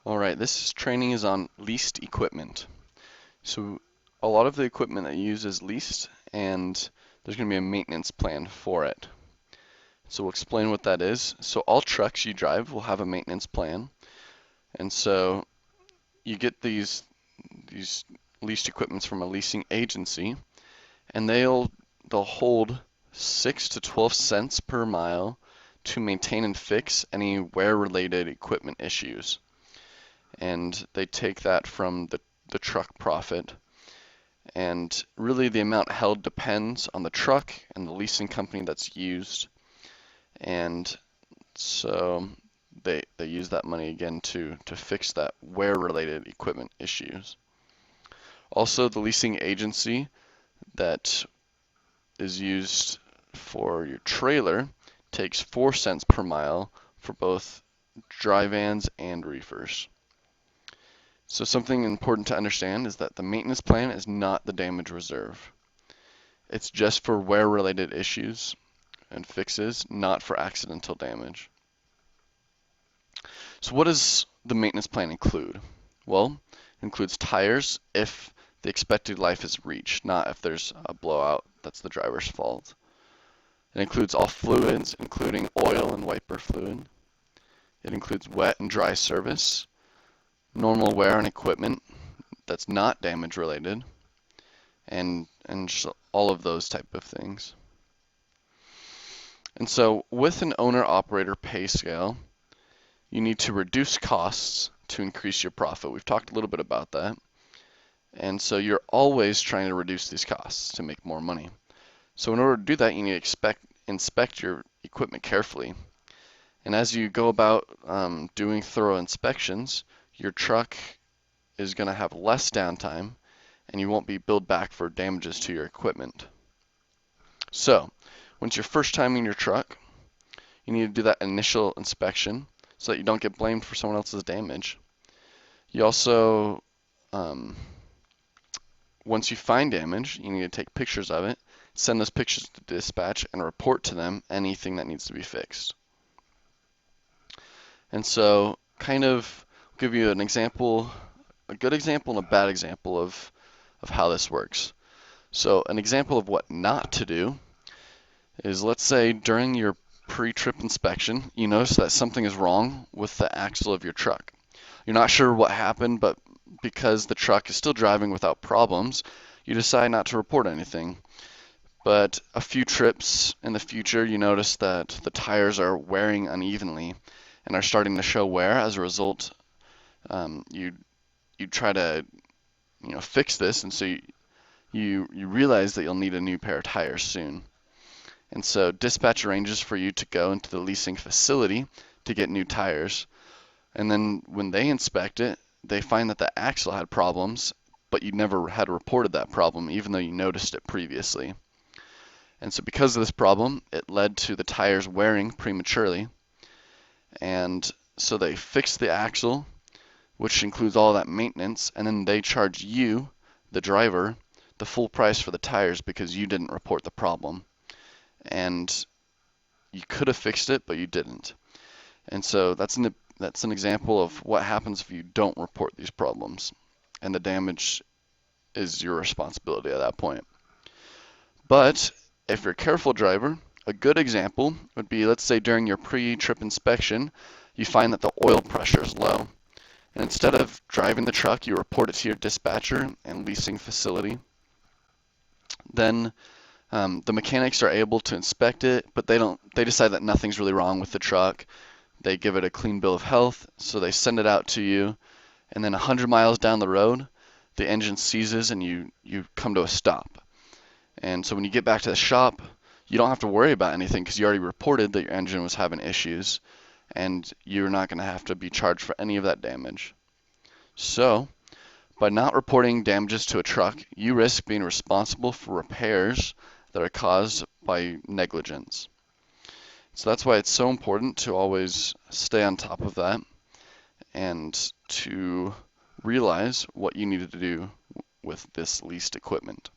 Alright, this training is on leased equipment. So a lot of the equipment that you use is leased, and there's going to be a maintenance plan for it. So we'll explain what that is. So all trucks you drive will have a maintenance plan. And so you get these leased equipments from a leasing agency, and they'll hold 6 to 12 cents per mile to maintain and fix any wear-related equipment issues. And they take that from the truck profit. And really the amount held depends on the truck and the leasing company that's used. And so they use that money again to fix that wear-related equipment issues. Also, the leasing agency that is used for your trailer takes 4 cents per mile for both dry vans and reefers. So something important to understand is that the maintenance plan is not the damage reserve. It's just for wear-related issues and fixes, not for accidental damage. So what does the maintenance plan include? Well, it includes tires if the expected life is reached, not if there's a blowout that's the driver's fault. It includes all fluids, including oil and wiper fluid. It includes wet and dry service, normal wear on equipment that's not damage related, and just all of those type of things. And so with an owner-operator pay scale, you need to reduce costs to increase your profit. We've talked a little bit about that. And so you're always trying to reduce these costs to make more money. So in order to do that, you need to inspect your equipment carefully. And as you go about doing thorough inspections, your truck is going to have less downtime, and you won't be billed back for damages to your equipment. So once you're first timing your truck, you need to do that initial inspection so that you don't get blamed for someone else's damage. You also, once you find damage, you need to take pictures of it, send those pictures to dispatch, and report to them anything that needs to be fixed. And so kind of give you an example, a good example and a bad example of how this works. So an example of what not to do is, let's say during your pre-trip inspection, you notice that something is wrong with the axle of your truck. You're not sure what happened, but because the truck is still driving without problems, you decide not to report anything. But a few trips in the future, you notice that the tires are wearing unevenly and are starting to show wear. As a result, you try to fix this, and so you realize that you'll need a new pair of tires soon. And so dispatch arranges for you to go into the leasing facility to get new tires. And then when they inspect it, they find that the axle had problems, but you never had reported that problem even though you noticed it previously. And so because of this problem, it led to the tires wearing prematurely. And so they fixed the axle, which includes all that maintenance, and then they charge you, the driver, the full price for the tires because you didn't report the problem. And you could have fixed it, but you didn't. And so that's an example of what happens if you don't report these problems, and the damage is your responsibility at that point. But if you're a careful driver, a good example would be, let's say during your pre-trip inspection, you find that the oil pressure is low. And instead of driving the truck, you report it to your dispatcher and leasing facility. Then the mechanics are able to inspect it, but they decide that nothing's really wrong with the truck. They give it a clean bill of health, so they send it out to you, and then 100 miles down the road, the engine seizes and you come to a stop. And so when you get back to the shop, you don't have to worry about anything because you already reported that your engine was having issues, and you're not going to have to be charged for any of that damage. So by not reporting damages to a truck, you risk being responsible for repairs that are caused by negligence. So that's why it's so important to always stay on top of that and to realize what you need to do with this leased equipment.